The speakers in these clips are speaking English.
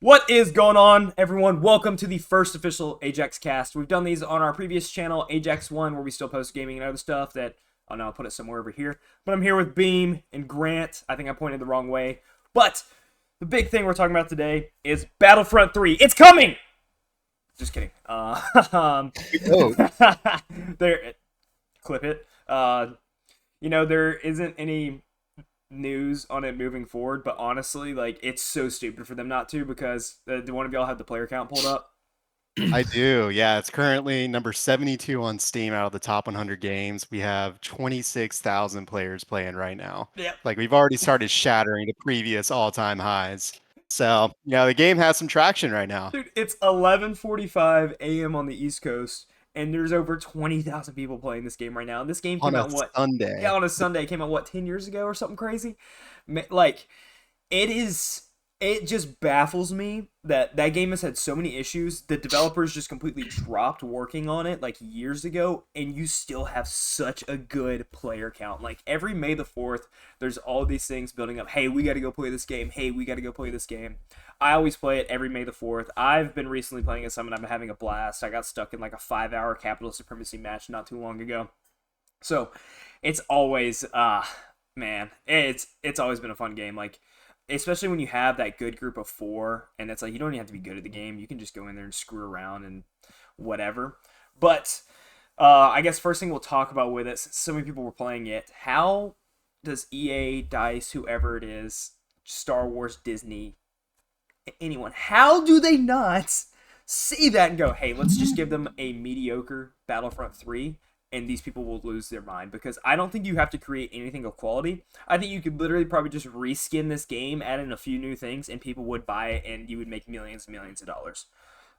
What is going on, everyone? Welcome to the first official AjaxCast. We've done these on our previous channel, Ajax 1, where we still post gaming and other stuff that, oh no, I'll put it somewhere over here. But I'm here with Beam and Grant. I think I pointed the wrong way. But the big thing we're talking about today is Battlefront 3. It's coming! Just kidding. Oh, There, clip it. There isn't any news on it moving forward, but honestly, like, it's so stupid for them not to, because do one of y'all have the player count pulled up? I do. Yeah, it's currently number 72 on Steam out of the top 100 games. We have 26,000 players playing right now. Yep. Like we've already started shattering the previous all-time highs. So, yeah, the game has some traction right now. Dude, it's 11:45 a.m. on the East Coast, and there's over 20,000 people playing this game right now. And this game came On a out what? Yeah, Sunday. on a Sunday. It came out what, 10 years ago or something crazy? Like, it is. It just baffles me that that game has had so many issues. The developers just completely dropped working on it like years ago, and you still have such a good player count. Like every May the 4th, there's all these things building up. Hey, we got to go play this game. Hey, we got to go play this game. I always play it every May the 4th. I've been recently playing it some, and I'm having a blast. I got stuck in like a 5-hour capital supremacy match not too long ago. So it's always man, it's always been a fun game. Like, especially when you have that good group of four, and it's like you don't even have to be good at the game. You can just go in there and screw around and whatever. But I guess first thing we'll talk about with it, since so many people were playing it, how does EA, Dice, whoever it is, Star Wars, Disney, anyone, how do they not see that and go, hey, let's just give them a mediocre Battlefront 3 and these people will lose their mind? Because I don't think you have to create anything of quality. I think you could literally probably just reskin this game, add in a few new things, and people would buy it and you would make millions and millions of dollars.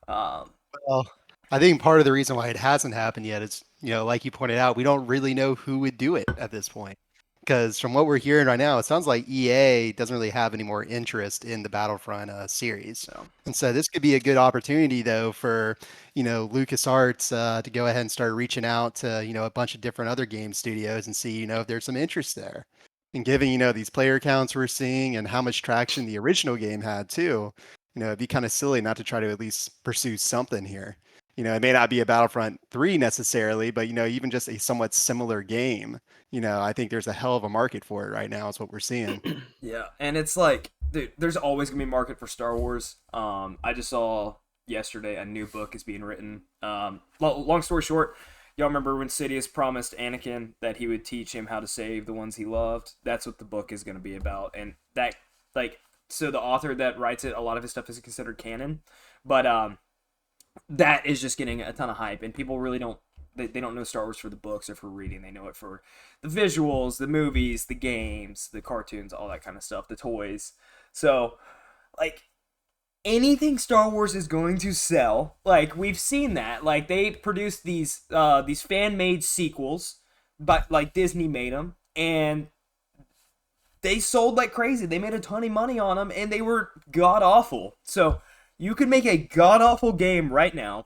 Um, Well, I think part of the reason why it hasn't happened yet is, like you pointed out, we don't really know who would do it at this point. Because from what we're hearing right now, it sounds like EA doesn't really have any more interest in the Battlefront series. so, And so this could be a good opportunity, though, for, LucasArts to go ahead and start reaching out to, a bunch of different other game studios and see, if there's some interest there. And given, these player counts we're seeing and how much traction the original game had, too, it'd be kind of silly not to try to at least pursue something here. It may not be a Battlefront 3 necessarily, but, even just a somewhat similar game. I think there's a hell of a market for it right now, is what we're seeing. yeah, and it's like, dude, there's always gonna be a market for Star Wars. I just saw yesterday a new book is being written. Long story short, y'all remember when Sidious promised Anakin that he would teach him how to save the ones he loved? That's what the book is gonna be about, and that, like, so the author that writes it, a lot of his stuff is considered canon, but that is just getting a ton of hype, and people really don't. They don't know Star Wars for the books or for reading. They know it for the visuals, the movies, the games, the cartoons, all that kind of stuff, the toys. So, like, anything Star Wars is going to sell. Like, we've seen that. Like, they produced these fan made sequels, but like Disney made them, and they sold like crazy. They made a ton of money on them, and they were god awful. So you could make a god awful game right now.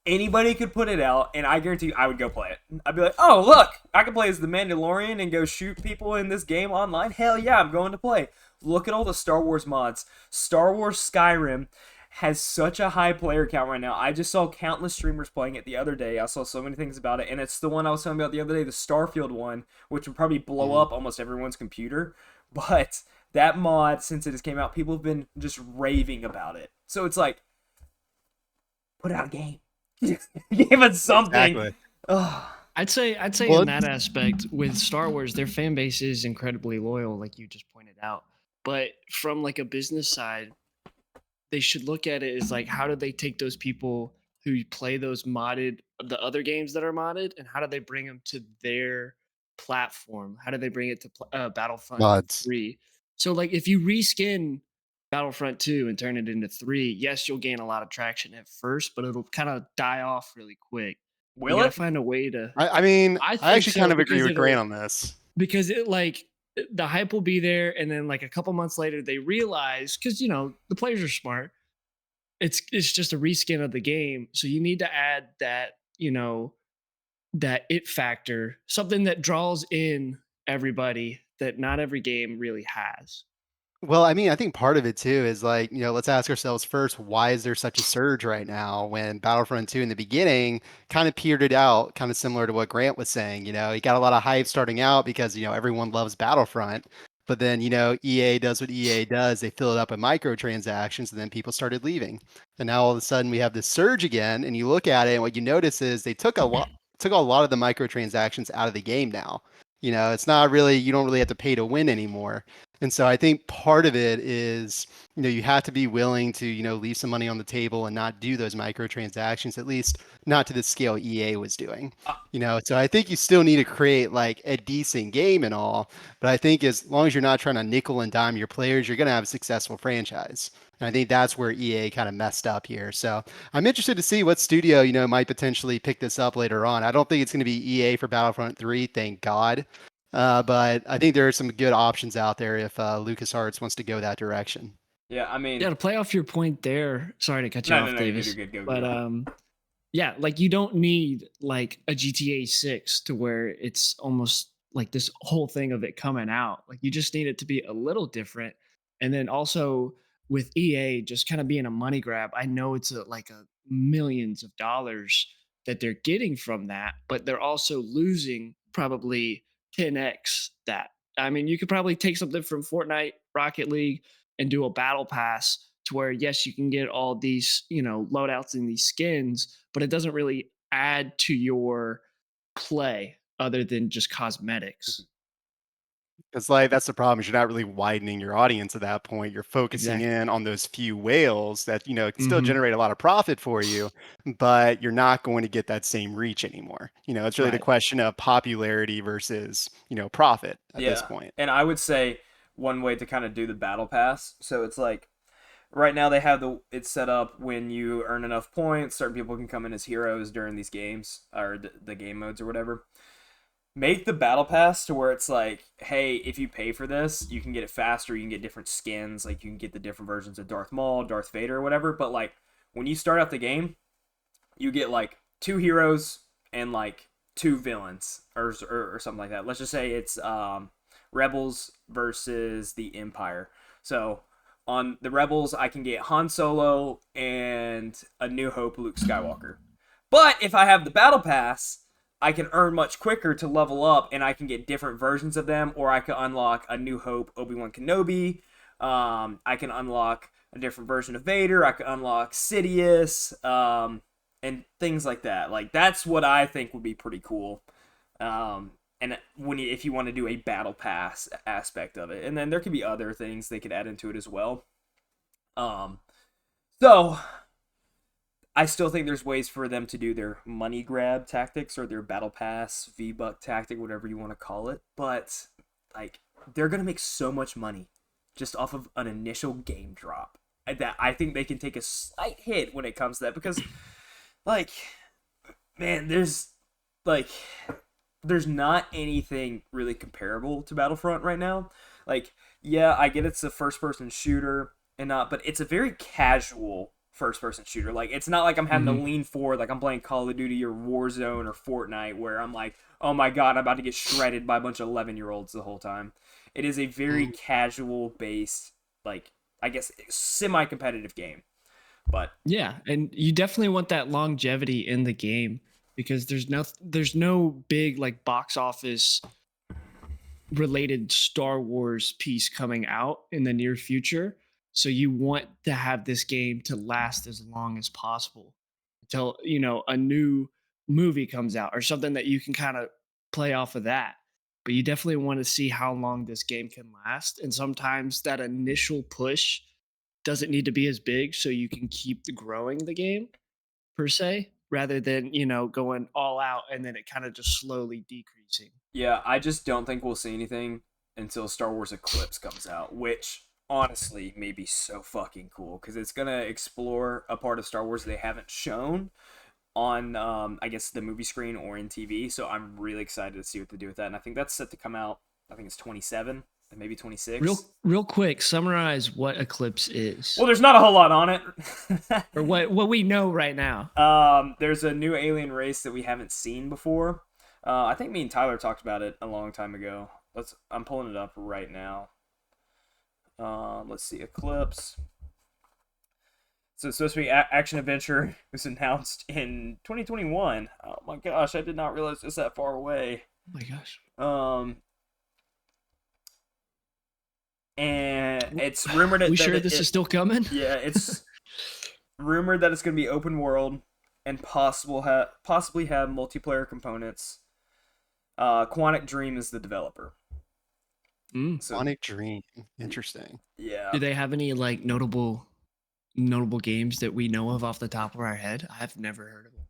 Anybody could put it out, and I guarantee you, I would go play it. I'd be like, "Oh, look, I can play as the Mandalorian and go shoot people in this game online. Hell yeah, I'm going to play." Look at all the Star Wars mods. Star Wars Skyrim has such a high player count right now. I just saw countless streamers playing it the other day. I saw so many things about it, and it's the one I was telling you about the other day, the Starfield one, which would probably blow Mhm. up almost everyone's computer. But that mod, since it has came out, people have been just raving about it. So it's like, put out a game. Give it something. Exactly. Ugh. I'd say Well, in that aspect with Star Wars, their fan base is incredibly loyal, like you just pointed out. But from like a business side, they should look at it as like how do they take those people who play those modded the other games that are modded and how do they bring them to their platform? How do they bring it to Battlefront mods. 3? So like if you reskin Battlefront 2 and turn it into 3, yes, you'll gain a lot of traction at first, but it'll kind of die off really quick. You Will got to it? find a way to I mean, I I think actually kind so of agree because with Grant it'll on this. because it like the hype will be there and then like a couple months later they realize cuz the players are smart. It's just a reskin of the game, so you need to add that it factor, something that draws in everybody that not every game really has. Well, I mean, I think part of it too is like, let's ask ourselves first, why is there such a surge right now when Battlefront 2 in the beginning kind of petered out, kind of similar to what Grant was saying. You got a lot of hype starting out because, everyone loves Battlefront. But then, EA does what EA does. They fill it up with microtransactions and then people started leaving. And now all of a sudden we have this surge again. And you look at it and what you notice is they took a lot of the microtransactions out of the game now. It's not really, you don't really have to pay to win anymore. And so I think part of it is, you have to be willing to, leave some money on the table and not do those microtransactions, at least not to the scale EA was doing. Uh, So I think you still need to create like a decent game and all, but I think as long as you're not trying to nickel and dime your players, you're going to have a successful franchise. And I think that's where EA kind of messed up here. So I'm interested to see what studio, might potentially pick this up later on. I don't think it's going to be EA for Battlefront 3, thank God. But I think there are some good options out there if LucasArts wants to go that direction. yeah, I mean, Yeah, to play off your point there. Sorry to cut you no, off, you're good, you're Davis. good. Go, But go. yeah, like you don't need like a GTA 6 to where it's almost like this whole thing of it coming out. Like you just need it to be a little different. And then also with EA just kind of being a money grab, I know it's like a millions of dollars that they're getting from that, but they're also losing probably 10x that. I mean, you could probably take something from Fortnite, Rocket League, and do a battle pass to where yes, you can get all these, loadouts and these skins, but it doesn't really add to your play other than just cosmetics. Because like that's the problem is you're not really widening your audience at that point. You're focusing Exactly. in on those few whales that can still Hmm. generate a lot of profit for you, but you're not going to get that same reach anymore. It's really the Right. question of popularity versus profit at this Yeah, point. and I would say one way to kind of do the battle pass. So it's like right now they have it's set up when you earn enough points, certain people can come in as heroes during these games or the game modes or whatever. Make the battle pass to where it's like, hey, if you pay for this, you can get it faster. You can get different skins, like you can get the different versions of Darth Maul, Darth Vader, or whatever. But like when you start out the game, you get like two heroes and like two villains or something like that. Let's just say it's Rebels versus the Empire. So on the Rebels, I can get Han Solo and A New Hope Luke Skywalker. But if I have the Battle Pass, I can earn much quicker to level up, and I can get different versions of them, or I can unlock A New Hope Obi-Wan Kenobi. I can unlock a different version of Vader. I can unlock Sidious, and things like that. Like that's what I think would be pretty cool. And if you want to do a battle pass aspect of it, and then there could be other things they could add into it as well. Um, so I still think there's ways for them to do their money grab tactics or their battle pass V-buck tactic, whatever you want to call it. But like they're gonna make so much money just off of an initial game drop that I think they can take a slight hit when it comes to that because like man, like there's not anything really comparable to Battlefront right now. Like, yeah, I get it's a first person shooter and not, but it's a very casual first person shooter. Like, it's not like I'm having to Hmm. lean forward like I'm playing Call of Duty or Warzone or Fortnite where I'm like, oh my god, I'm about to get shredded by a bunch of 11-year-olds the whole time. It is a very casual based, like, I guess, semi competitive game. But Yeah, and you definitely want that longevity in the game because there's no big like box office related Star Wars piece coming out in the near future. So you want to have this game to last as long as possible until, a new movie comes out or something that you can kind of play off of that. But you definitely want to see how long this game can last. And sometimes that initial push doesn't need to be as big so you can keep growing the game per se rather than, going all out and then it kind of just slowly decreasing. yeah, I just don't think we'll see anything until Star Wars Eclipse comes out, which honestly may be so fucking cool because it's gonna explore a part of Star Wars they haven't shown on, I guess, the movie screen or in TV. So I'm really excited to see what they do with that, and I think that's set to come out. I think it's 27 and maybe 26. Real quick, summarize what Eclipse is Well, there's not a whole lot on it. or what we know right now. There's a new alien race that we haven't seen before. I think me and Tyler talked about it a long time ago. I'm pulling it up right now. Let's see, Eclipse. So it's supposed to be action adventure. It was announced in 2021. Oh my gosh, I did not realize it's that far away. Oh my gosh. And it's rumored that We sure this is still coming? Yeah, it's rumored that it's going to be open world and possibly have multiplayer components. Quantic Dream is the developer. So, Quantic Dream, interesting. Yeah. do they have any like notable games that we know of off the top of our head? I've never heard of them.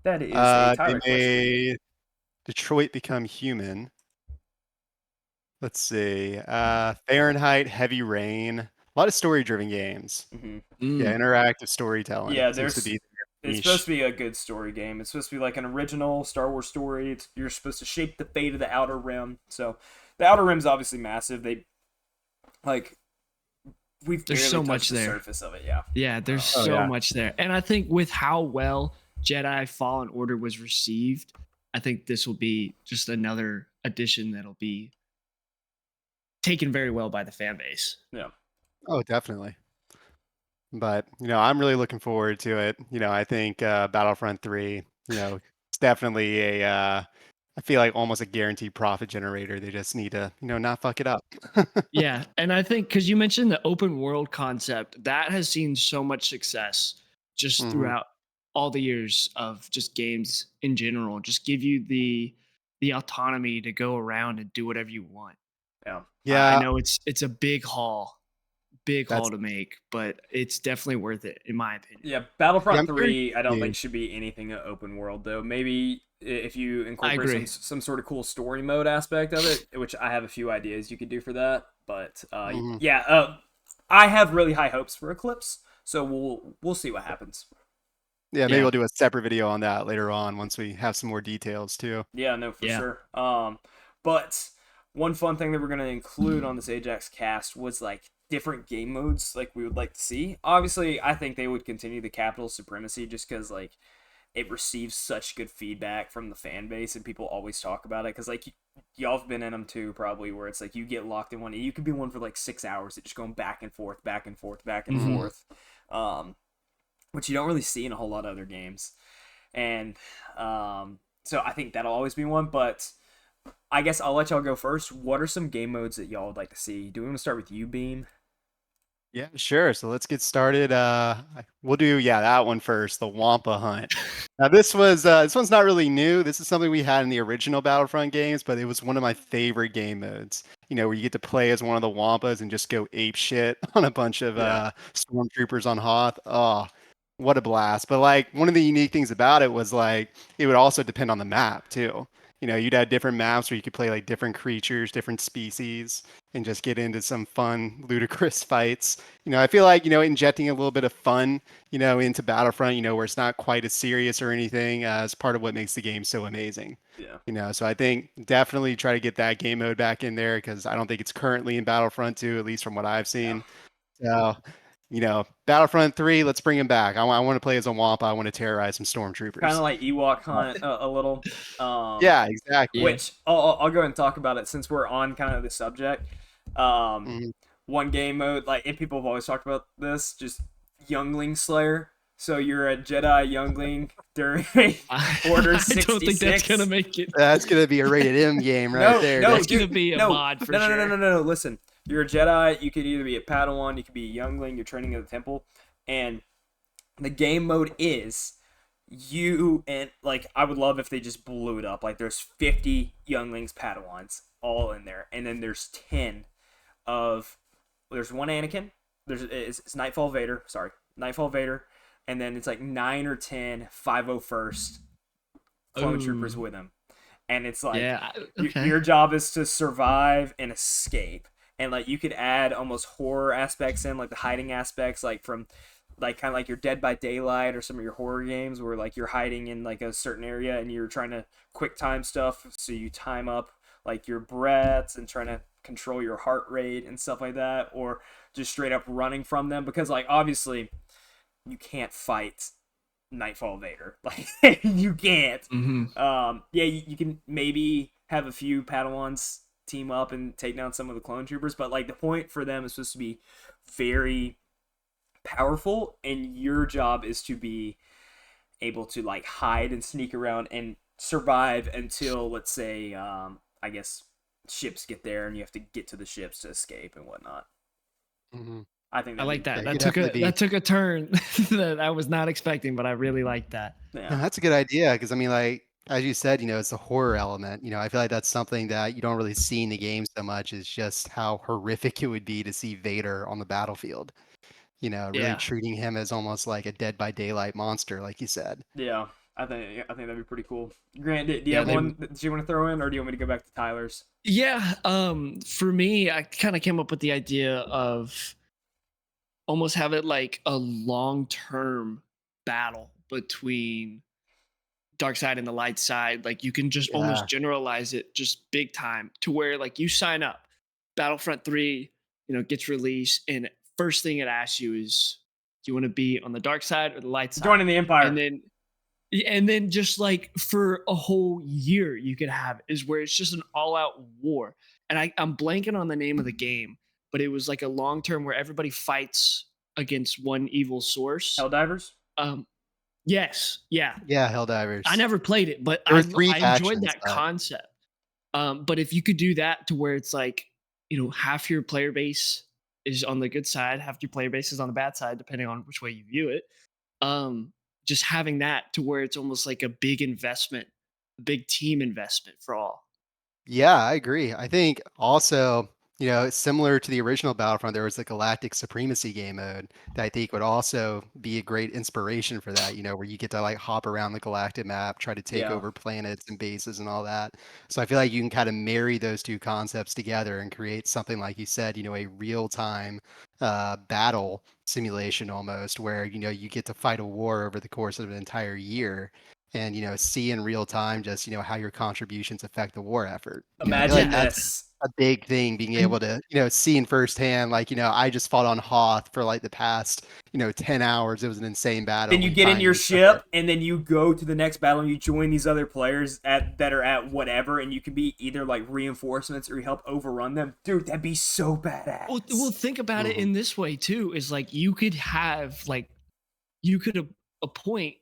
That is a Tyler they question. made Detroit Become Human. Let's see. Fahrenheit, Heavy Rain. A lot of story-driven games. Mm-hmm. Yeah, interactive storytelling. Yeah, seems to be it's supposed to be a good story game. It's supposed to be like an original Star Wars story. You're supposed to shape the fate of the Outer Rim. So, the Outer Rim's obviously massive. We've There's barely so touched much the there. surface of it. Yeah. Yeah, there's so much there. And I think with how well Jedi Fallen Order was received, I think this will be just another addition that'll be taken very well by the fan base. Yeah. Oh, definitely. But, I'm really looking forward to it. I think Battlefront 3, it's definitely I feel like almost a guaranteed profit generator. They just need to, not fuck it up. Yeah, and I think because you mentioned the open world concept, that has seen so much success just throughout all the years of just games in general. Just give you the autonomy to go around and do whatever you want. Yeah. I know it's a big haul to make, but it's definitely worth it in my opinion. Yeah, Battlefront 3, I don't think should be anything open world though. Maybe if you incorporate some sort of cool story mode aspect of it, which I have a few ideas you could do for that. But I have really high hopes for Eclipse, so we'll see what happens. Yeah, maybe we'll do a separate video on that later on once we have some more details too. Yeah, no, for sure. But one fun thing that we're gonna include on this AjaxCast was like different game modes like we would like to see. Obviously, I think they would continue the capital supremacy just because like it receives such good feedback from the fan base and people always talk about it because like y'all have been in them too probably where it's like you get locked in one and you could be one for like 6 hours just going back and forth which you don't really see in a whole lot of other games. And so I think that'll always be one, but I guess I'll let y'all go first. What are some game modes that y'all would like to see? Do we want to start with you, Beam? Yeah, sure. So let's get started. We'll do that one first, the Wampa Hunt. Now this one's not really new. This is something we had in the original Battlefront games, but it was one of my favorite game modes. Where you get to play as one of the Wampas and just go ape shit on a bunch of stormtroopers on Hoth. Oh, what a blast. But like one of the unique things about it was like it would also depend on the map too. You'd have different maps where you could play like different creatures, different species, and just get into some fun, ludicrous fights. I feel like, injecting a little bit of fun, into Battlefront, where it's not quite as serious or anything, is part of what makes the game so amazing. Yeah. So I think definitely try to get that game mode back in there because I don't think it's currently in Battlefront 2, at least from what I've seen. So, Battlefront 3, let's bring him back. I want to play as a Wampa. I want to terrorize some stormtroopers. Kind of like Ewok Hunt a little. Yeah, exactly. Which I'll go ahead and talk about it since we're on kind of the subject. One game mode, like, and people have always talked about this, just Youngling Slayer. So you're a Jedi Youngling during Order 66. I don't think that's gonna make it. That's gonna be a rated M game right there. No, that's gonna be a mod for sure. No. Listen, you're a Jedi. You could either be a Padawan, you could be a Youngling. You're training at the temple, and the game mode is you and like I would love if they just blew it up. Like there's 50 Younglings, Padawans all in there, and then there's 10 of there's one Anakin. It's Nightfall Vader. Sorry, Nightfall Vader. And then it's like 9 or 10 501st clone troopers with him. And it's like, your job is to survive and escape. And like you could add almost horror aspects in, like the hiding aspects, like from like kind of like your Dead by Daylight or some of your horror games where like you're hiding in like a certain area and you're trying to quick time stuff. So you time up like your breaths and trying to control your heart rate and stuff like that. Or just straight up running from them. Because like obviously you can't fight Nightfall Vader. Like you can't. Mm-hmm. You can maybe have a few Padawans team up and take down some of the clone troopers. But like the point for them is supposed to be very powerful, and your job is to be able to like hide and sneak around and survive until, let's say, I guess ships get there and you have to get to the ships to escape and whatnot. Mm-hmm. I think I that'd like be, that. Yeah, That took a turn that I was not expecting, but I really like that. yeah. No, that's a good idea because I mean, like as you said, it's the horror element. I feel like that's something that you don't really see in the game so much. Is just how horrific it would be to see Vader on the battlefield. Really Yeah. treating him as almost like a Dead by Daylight monster, like you said. Yeah, I think that'd be pretty cool. Grant, do you Yeah, have one that you want to throw in, or do you want me to go back to Tyler's? Yeah, for me, I kind of came up with the idea of almost have it like a long-term battle between dark side and the light side. Like you can just Yeah. almost generalize it just big time to where like you sign up, Battlefront 3, gets released, and first thing it asks you is, do you want to be on the dark side or the light side? Joining the Empire. And then just like for a whole year you could have is where it's just an all-out war. And I'm blanking on the name of the game, but it was like a long term where everybody fights against one evil source. Helldivers. Yes, yeah. Yeah, Helldivers. I never played it, but There were I 3 I enjoyed factions, that but concept. But if you could do that to where it's like, half your player base is on the good side, half your player base is on the bad side, depending on which way you view it. Just having that to where it's almost like a big investment, a big team investment for all. Yeah, I agree. I think also, similar to the original Battlefront, there was the Galactic Supremacy game mode that I think would also be a great inspiration for that, where you get to like hop around the galactic map, try to take Yeah. over planets and bases and all that. So I feel like you can kind of marry those two concepts together and create something like you said, a real-time battle simulation almost, where, you get to fight a war over the course of an entire year and see in real time just how your contributions affect the war effort. I feel like Imagine that's this. a big thing, being able to see in firsthand, like I just fought on Hoth for like the past 10 hours. It was an insane battle. Then you We get in your finally took it. ship, and then you go to the next battle, and you join these other players that are at whatever, and you can be either like reinforcements or you help overrun them. Dude, that'd be so badass. Well, think about it in this way too: is like you could appoint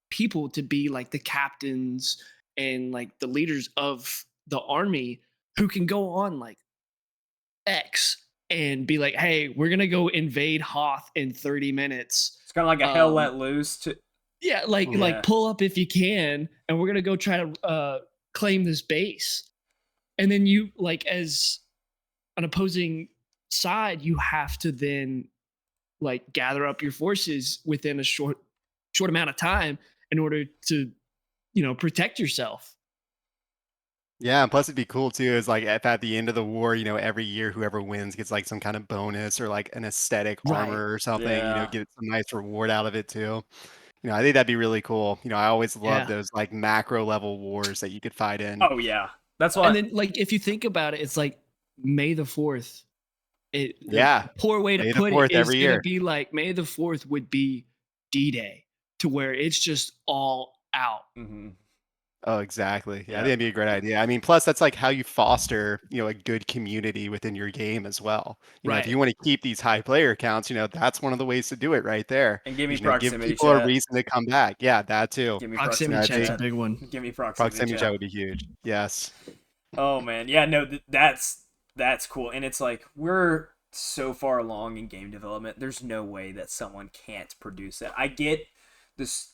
people to be like the captains and like the leaders of the army who can go on like X and be like, hey, we're gonna go invade Hoth in 30 minutes. It's kind of like a hell let loose. Yeah, like pull up if you can, and we're gonna go try to claim this base. And then you, like, as an opposing side, you have to then like gather up your forces within a short amount of time in order to protect yourself. Yeah, and plus it'd be cool too, is like if at the end of the war, every year whoever wins gets like some kind of bonus or like an aesthetic Right. armor or something, Yeah. get some nice reward out of it too. I think that'd be really cool. I always love Yeah. those like macro level wars that you could fight in. Oh yeah, that's why. And then like if you think about it, it's like May the 4th. Yeah. Poor way to May the put 4th it is every going to year. be like May the 4th would be D-Day, to where it's just all out. Mm-hmm. Oh, exactly. Yeah, I Yeah. think that'd be a great idea. I mean, plus that's like how you foster, a good community within your game as well. If Right. you want to keep these high player counts, that's one of the ways to do it right there. And give me Is, give proximity people a chat. reason to come back. Yeah, that too. Give me Proximity proximity chat's a chat. big one. Give me proximity Proximity chat. chat would be huge. Yes. Oh man, yeah, no, that's cool, and it's like we're so far along in game development. There's no way that someone can't produce it. I get this.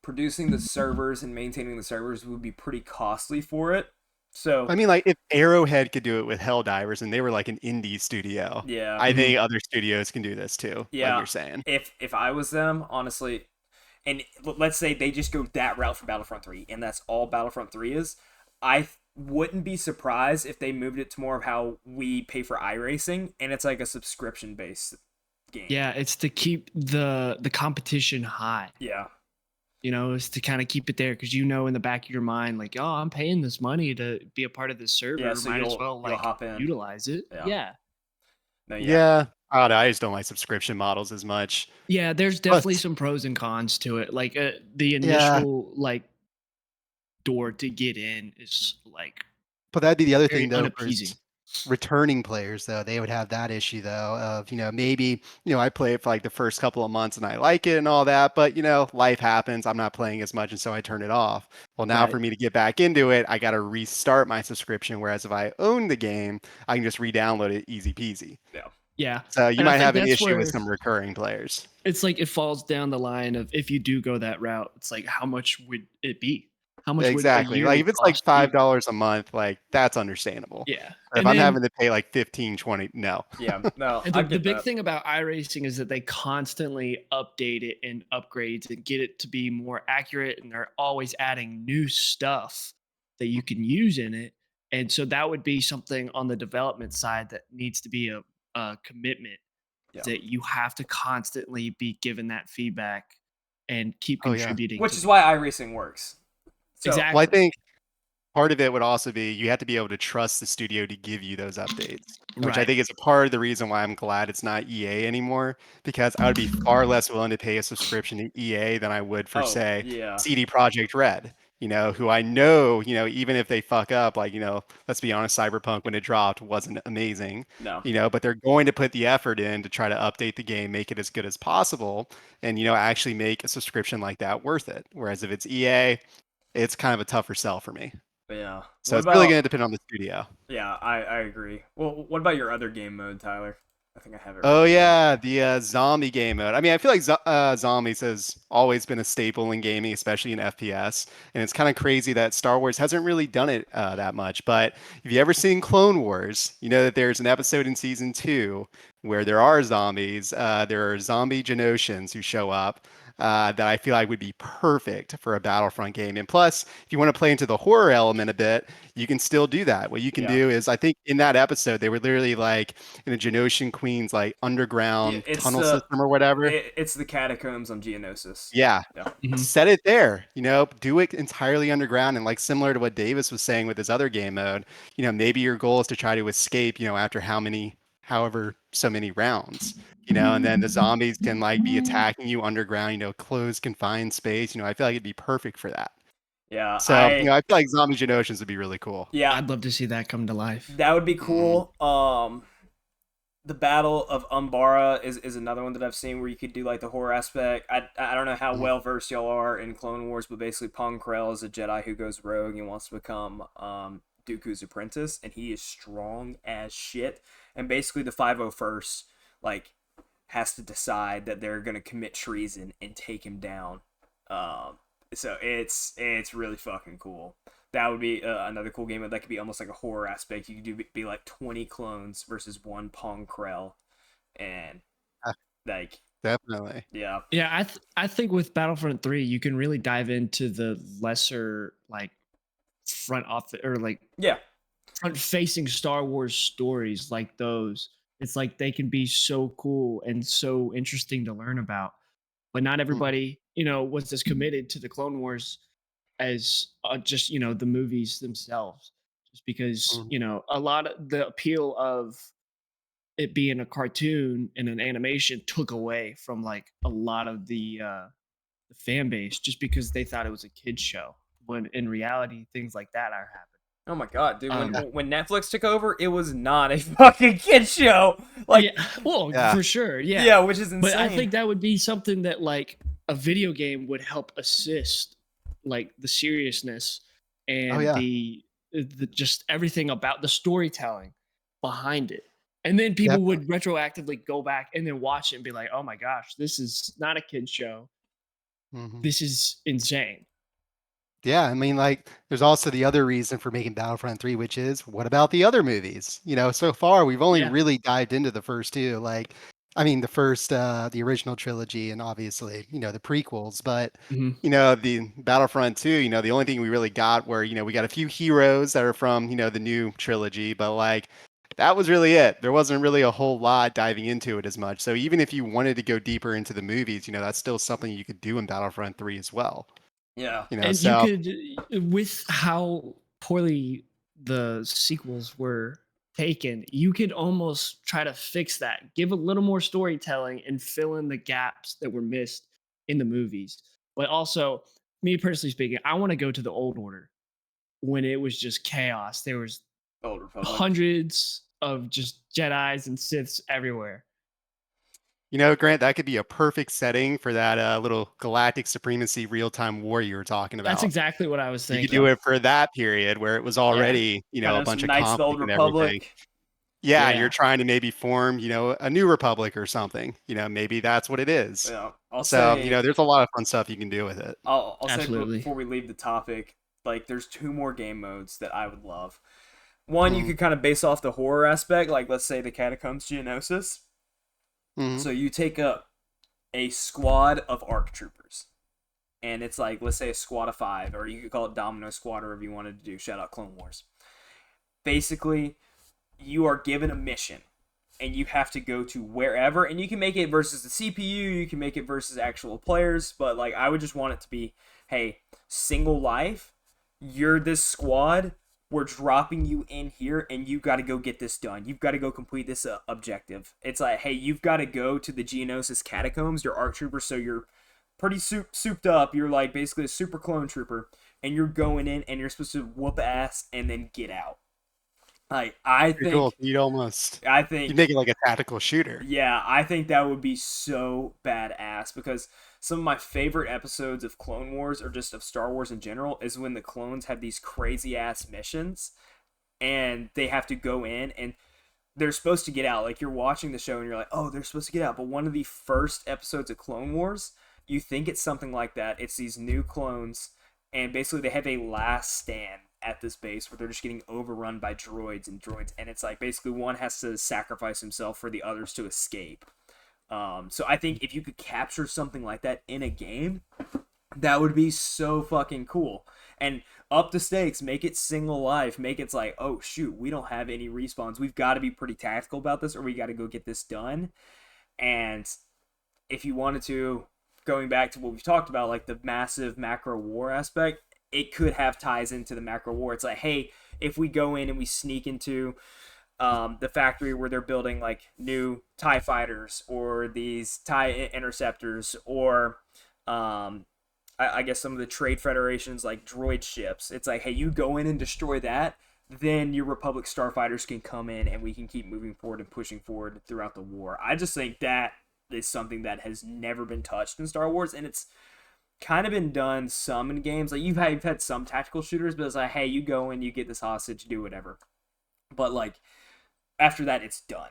Producing the servers and maintaining the servers would be pretty costly for it. So I mean, like if Arrowhead could do it with Helldivers and they were like an indie studio, yeah, I think other studios can do this too. yeah. Like you're saying. If I was them, honestly, and let's say they just go that route for Battlefront 3, and that's all Battlefront 3 is, I wouldn't be surprised if they moved it to more of how we pay for iRacing, and it's like a subscription based game. Yeah, it's to keep the competition high. Yeah. Is to kind of keep it there, because in the back of your mind, like, oh, I'm paying this money to be a part of this server. Yeah, so Might as you'll well like hop in. utilize it. Yeah. No, Yeah. I don't know, I just don't like subscription models as much. Yeah, there's definitely some pros and cons to it. Like the Yeah. initial like door to get in is like But that'd be the other very thing though. unappeasing. returning players though, they would have that issue though of, maybe, I play it for like the first couple of months and I like it and all that, but life happens. I'm not playing as much and so I turn it off. Well, now Right. for me to get back into it, I got to restart my subscription. Whereas if I own the game, I can just re-download it easy peasy. Yeah. Yeah. So you And I might think have an that's issue with where some recurring players. it's like it falls down the line of if you do go that route, it's like how much would it be? How much would a Exactly. Like yearly if it's like cost you? $5 a month, like that's understandable. Yeah. But if And I'm then having to pay like 15, 20, no. Yeah. No, and I the get big that. thing about iRacing is that they constantly update it and upgrades and get it to be more accurate, and they're always adding new stuff that you can use in it. And so that would be something on the development side that needs to be a commitment Yeah. that you have to constantly be given that feedback and keep Oh yeah. contributing Which to is the why game. iRacing works. So Well, I Exactly. think part of it would also be you have to be able to trust the studio to give you those updates, which I Right. think is a part of the reason why I'm glad it's not EA anymore, because I would be far less willing to pay a subscription to EA than I would for, oh say, yeah. CD Projekt Red, who I know, even if they fuck up, like, let's be honest, Cyberpunk when it dropped wasn't amazing, No. but they're going to put the effort in to try to update the game, make it as good as possible, and, actually make a subscription like that worth it. Whereas if it's EA, it's kind of a tougher sell for me. Yeah. So What it's really about going to depend on the studio. yeah, I agree. Well, what about your other game mode, Tyler? I think I have it Oh written down. yeah, the zombie game mode. I mean, I feel like zombies has always been a staple in gaming, especially in FPS. And it's kind of crazy that Star Wars hasn't really done it that much. But if you ever seen Clone Wars, you know that there's an episode in season 2 where there are zombies. There are zombie Genosians who show up. That I feel like would be perfect for a Battlefront game. And plus, if you want to play into the horror element a bit, you can still do that. What you can Yeah. do is, I think in that episode, they were literally like in a Genosian Queen's like Yeah, underground tunnel system or whatever. it's the catacombs on Geonosis. Yeah. Yeah. Mhm. Set it there, do it entirely underground. And like similar to what Davis was saying with his other game mode, maybe your goal is to try to escape, after however so many rounds, and then the zombies can like be attacking you underground, closed, confined space. I feel like it'd be perfect for that. Yeah, So, I feel like Zombie Generations would be really cool. yeah, I'd love to see that come to life. that would be Mhm. cool. The Battle of Umbara is another one that I've seen where you could do like the horror aspect. I don't know how Mhm. well versed y'all are in Clone Wars, but basically Pong Krell is a Jedi who goes rogue and wants to become Dooku's apprentice, and he is strong as shit. And basically the 501st like has to decide that they're gonna commit treason and take him down. So it's really fucking cool. That would be another cool game. That could be almost like a horror aspect. You could be like 20 clones versus one Pong Krell, and Ah, like definitely. yeah, Yeah, I think with Battlefront 3, you can really dive into the lesser like front off or like yeah, front facing Star Wars stories like those. It's like they can be so cool and so interesting to learn about. But not Mhm. everybody, was as committed to the Clone Wars as just, the movies themselves. Just because, Mhm. a lot of the appeal of it being a cartoon and an animation took away from like a lot of the fan base just because they thought it was a kids show when in reality things like that are oh my god, dude, happening. Yeah. when Netflix took over, it was not a fucking kid show. Like Yeah, well, Yeah. for sure, yeah. yeah, which is But I insane. think that would be something that like a video game would help assist like the seriousness Oh and yeah. the just everything about the storytelling behind it. And then people Definitely. would retroactively go back and then watch it and be like, "Oh my gosh, this is not a kid show. Mhm. This is insane." Yeah, I mean, like, there's also the other reason for making Battlefront 3, which is what about the other movies? So far we've only Yeah. really dived into the first two. Like, I mean, the original trilogy and obviously, the prequels, but Mhm. the Battlefront 2, the only thing we really got were, we got a few heroes that are from, the new trilogy, but like that was really it. There wasn't really a whole lot diving into it as much. So even if you wanted to go deeper into the movies, that's still something you could do in Battlefront 3 as well. Yeah, And you So could, with how poorly the sequels were taken, you could almost try to fix that, give a little more storytelling, and fill in the gaps that were missed in the movies. But also, me personally speaking, I want to go to the old order when it was just chaos. There was Old Republic. hundreds of just Jedis and Siths everywhere. Grant, that could be a perfect setting for that little galactic supremacy real-time war you were talking That's about. exactly what I was You could thinking. do it for that period where it was already, Kind a of bunch some of Knights of the Old conflict and everything. Republic. Yeah, Yeah. you're trying to maybe form, a new republic or something. Maybe that's what it is. Yeah, I'll So, say there's a lot of fun stuff you can do with it. I'll say Absolutely. before we leave the topic, like there's 2 more game modes that I would love. One, you Mhm. could kind of base off the horror aspect, like let's say the Catacombs Geonosis. Mhm. So you take up a squad of ARC troopers, and it's like let's say a squad of 5, or you could call it Domino Squad, or if you wanted to do shout out Clone Wars. Basically, you are given a mission, and you have to go to wherever, and you can make it versus the CPU, you can make it versus actual players, but like I would just want it to be, hey, single life, you're this squad, we're dropping you in here, and you got to go get this done. You've got to go complete this objective. It's like, hey, you've got to go to the Geonosis Catacombs, you're ARC Trooper, so you're pretty souped up, you're like basically a super clone trooper, and you're going in, and you're supposed to whoop ass, and then get out. Like, Pretty cool. You'd make it like a tactical shooter. yeah, I think that would be so badass because some of my favorite episodes of Clone Wars or just of Star Wars in general is when the clones have these crazy ass missions and they have to go in and they're supposed to get out. Like you're watching the show and you're like, oh, they're supposed to get out. But one of the first episodes of Clone Wars, you think it's something like that. It's these new clones, and basically they have a last stand at this base where they're just getting overrun by droids, and it's like basically one has to sacrifice himself for the others to escape. So I think if you could capture something like that in a game, that would be so fucking cool. And up the stakes, make it single life, make it like, oh shoot, we don't have any respawns. We've got to be pretty tactical about this, or we got to go get this done. And if you wanted to, going back to what we've talked about, like the massive macro war aspect, it could have ties into the macro war. It's like, hey, if we go in and we sneak into the factory where they're building like new TIE fighters or these TIE interceptors or I guess some of the trade federations like droid ships. It's like, hey, you go in and destroy that, then your Republic starfighters can come in and we can keep moving forward and pushing forward throughout the war. I just think that is something that has never been touched in Star Wars, and it's kind of been done some in games. Like you've had some tactical shooters, but it's like, hey, you go in, you get this hostage, do whatever. But like after that, it's done.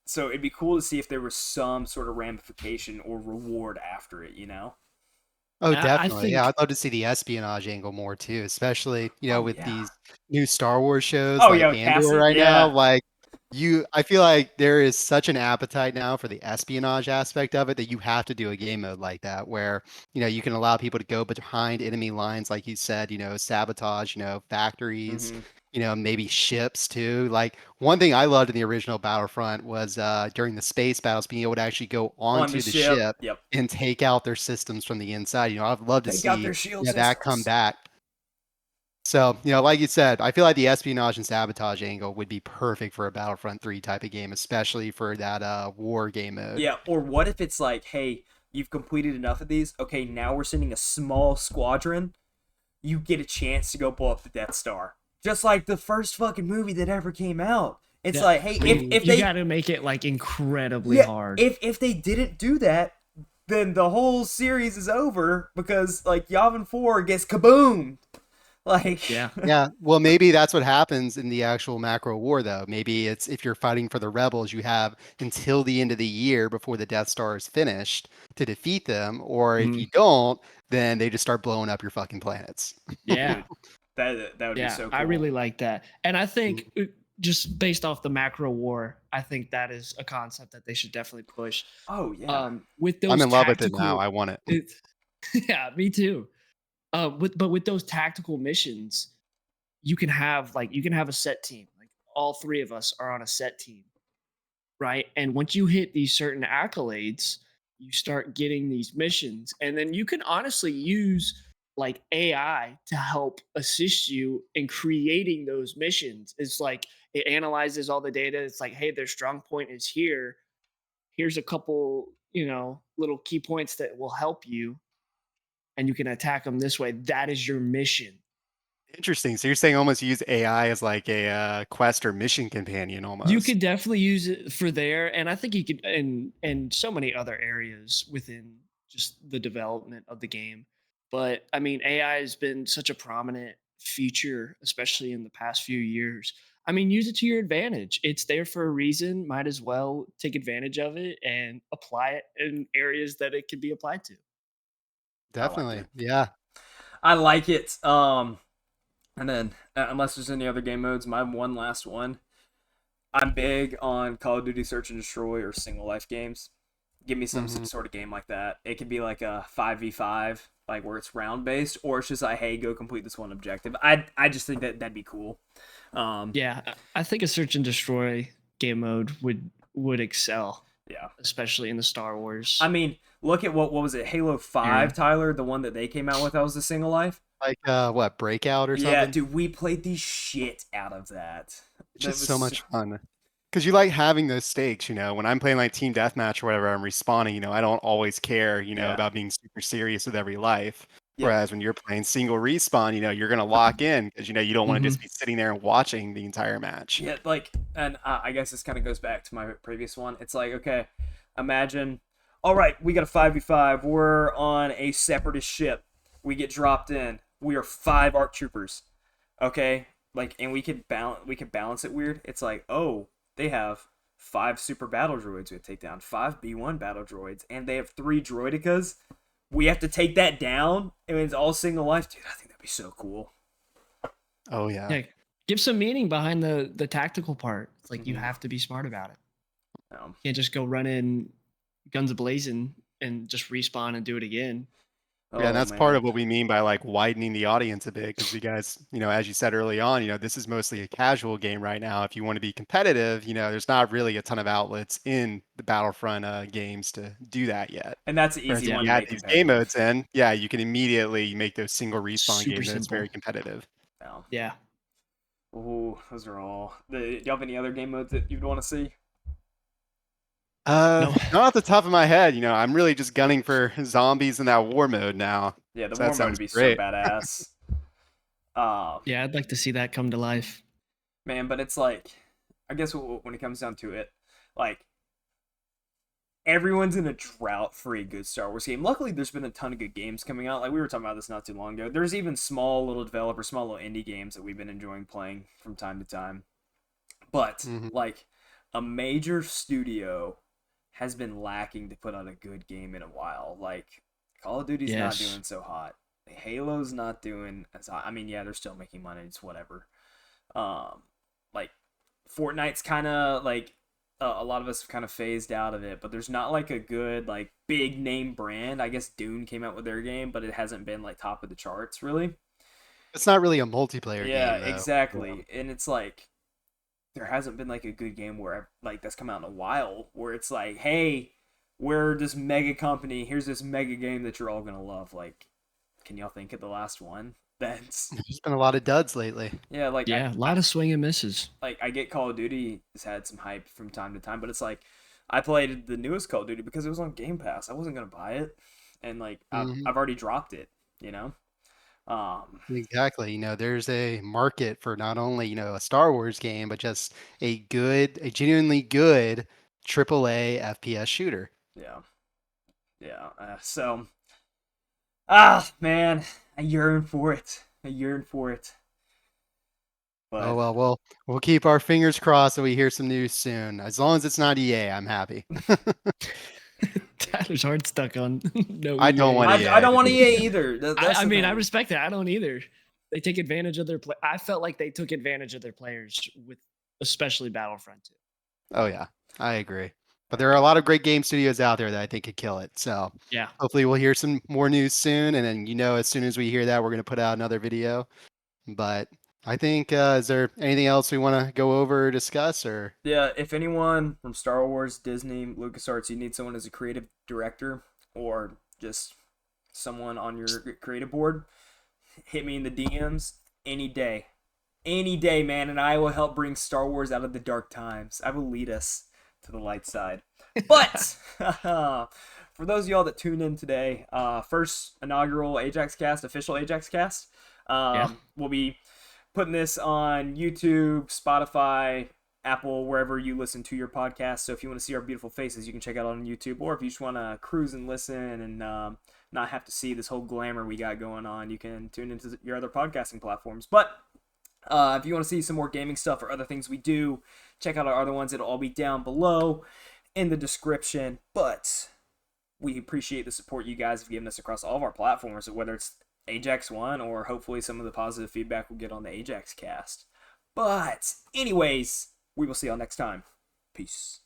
So it'd be cool to see if there was some sort of ramification or reward after it, you know? Oh, I definitely. Yeah, think I'd love to see the espionage angle more too, especially, Oh with yeah. these new Star Wars shows Oh yeah, like with Andor Cassian. right now. Yeah. Like I feel like there is such an appetite now for the espionage aspect of it that you have to do a game mode like that where, you can allow people to go behind enemy lines, like you said, sabotage, factories, Mm-hmm. maybe ships too. Like one thing I loved in the original Battlefront was during the space battles, being able to actually go On the onto the ship. ship Yep. and take out their systems from the inside. I'd love to Take out see their shield that come systems. back. So, like you said, I feel like the espionage and sabotage angle would be perfect for a Battlefront 3 type of game, especially for that war game mode. Yeah. Or what if it's like, hey, you've completed enough of these. Okay, now we're sending a small squadron. You get a chance to go blow up the Death Star, just like the first fucking movie that ever came out. It's yeah, like, hey, I mean, if you they got to make it like incredibly yeah, hard. if they didn't do that, then the whole series is over because like Yavin 4 gets kaboomed. Like Yeah. Yeah, well, maybe that's what happens in the actual macro war, though. Maybe it's if you're fighting for the rebels, you have until the end of the year before the Death Star is finished to defeat them, or if Mhm. you don't, then they just start blowing up your fucking planets. Yeah. dude, that would be Yeah. so I cool. really like that. And I Mm. think just based off the macro war, I think that is a concept that they should definitely push. Oh yeah. With I'm those in love with it now. tactical, I want it. it, yeah, me too. With those tactical missions, you can have a set team. Like all 3 of us are on a set team, right? And once you hit these certain accolades, you start getting these missions, and then you can honestly use like AI to help assist you in creating those missions. It's like it analyzes all the data. It's like, hey, their strong point is here. Here's a couple, little key points that will help you, and you can attack them this way. That is your mission. Interesting. So you're saying almost use AI as like a quest or mission companion You almost. could definitely use it for there, and I think you could in so many other areas within just the development of the game. But I mean, AI has been such a prominent feature, especially in the past few years. I mean, use it to your advantage. It's there for a reason. Might as well take advantage of it and apply it in areas that it can be applied to. I like Definitely. it. Yeah. I like it. And then unless there's any other game modes, my one last one. I'm big on Call of Duty Search and Destroy or single life games. Give me some Hmm. sort of game like that. It could be like a 5v5, like where it's round based, or it's just like, hey, go complete this one objective. I just think that that'd be cool. Um, Yeah, I think a search and destroy game mode would excel, yeah. especially in the Star Wars I mean, look at what was it? Halo 5, era. Tyler, the one that they came out with that was the single life. Like what, Breakout or Yeah, something? dude, we played the shit out of that. It's That just was so much fun. Because you like having those stakes, when I'm playing like team deathmatch or whatever, I'm respawning, I don't always care, yeah. about being super serious with every life. Yep. Whereas when you're playing single respawn, you're gonna lock in because you don't want to Hmm. just be sitting there and watching the entire match. Yeah, like, and I guess this kind of goes back to my previous one. It's like, okay, imagine, all right, we got a 5v5. We're on a separatist ship. We get dropped in. We are 5 ARC troopers. Okay, like, and we could balance it weird. It's like, oh, they have 5 super battle droids we have to take down, 5 B1 battle droids, and they have 3 droidicas. We have to take that down, and it's all single life, dude. I think that'd be so cool. Oh yeah. Yeah, give some meaning behind the tactical part. It's like you Mhm. have to be smart about it. Um, You can't just go run in guns a blazing and just respawn and do it again. Yeah, and oh that's part man. of what we mean by like widening the audience a bit, because you guys, as you said early on, this is mostly a casual game right now. If you want to be competitive, there's not really a ton of outlets in the Battlefront games to do that yet. And that's an Whereas easy if Yeah, one you to add make these game competitive. modes in, yeah, you can immediately make those single respawn super games, and it's simple. very competitive. No. Yeah. Ooh, those are all. Do you have any other game modes that you'd want to see? No. Not off the top of my head, I'm really just gunning for zombies in that war mode now. Yeah, the So that war mode would sounds be so great. badass. Uh, Yeah, I'd like to see that come to life. man, but it's like, I guess when it comes down to it, like everyone's in a drought for a good Star Wars game. Luckily, there's been a ton of good games coming out. Like we were talking about this not too long ago. There's even small little developers, small little indie games that we've been enjoying playing from time to time. But Hmm. like a major studio has been lacking to put out a good game in a while. Like Call of Duty's not Yes. doing so hot. Halo's not doing as hot. I mean, yeah, they're still making money. It's whatever. Um, like Fortnite's kind of like a lot of us have kind of phased out of it, but there's not like a good like big name brand. I guess Dune came out with their game, but it hasn't been like top of the charts really. It's not really a multiplayer Yeah, game though. exactly. And it's like there hasn't been like a good game where like that's come out in a while where it's like, hey, we're this mega company. Here's this mega game that you're all gonna love. Like, can y'all think of the last one? That's There's been a lot of duds lately. yeah. Like Yeah, a lot of swing and misses. I get Call of Duty has had some hype from time to time, but it's like I played the newest Call of Duty because it was on Game Pass. I wasn't gonna buy it, and like Hmm. I've already dropped it. You know. Um. Exactly. There's a market for not only, a Star Wars game, but just a genuinely good AAA FPS shooter. Yeah. Yeah. So man, I yearn for it. I yearn for it. Oh But well, we'll keep our fingers crossed that we hear some news soon. As long as it's not EA, I'm happy. Tyler's heart stuck on no I don't EA. want I EA don't to want be EA either. That's I the mean, I thing. respect that. I don't either. They take advantage of their play. I felt like they took advantage of their players with especially Battlefront 2. Oh yeah, I agree. But there are a lot of great game studios out there that I think could kill it. So Yeah. hopefully we'll hear some more news soon, and then as soon as we hear that, we're gonna put out another video. But I think is there anything else we want to go over or discuss or? Yeah, if anyone from Star Wars, Disney, LucasArts, you need someone as a creative director or just someone on your creative board, hit me in the DMs any day. Any day, man, and I will help bring Star Wars out of the dark times. I will lead us to the light side. But for those of y'all that tuned in today, first inaugural AjaxCast, official AjaxCast. We'll be putting this on YouTube, Spotify, Apple, wherever you listen to your podcast. So if you want to see our beautiful faces, you can check out on YouTube. Or if you just want to cruise and listen and not have to see this whole glamour we got going on, you can tune into your other podcasting platforms. But if you want to see some more gaming stuff or other things we do, check out our other ones. It'll all be down below in the description. But we appreciate the support you guys have given us across all of our platforms, whether it's Ajax One or hopefully some of the positive feedback we'll get on the AjaxCast. But anyways, we will see y'all next time. Peace.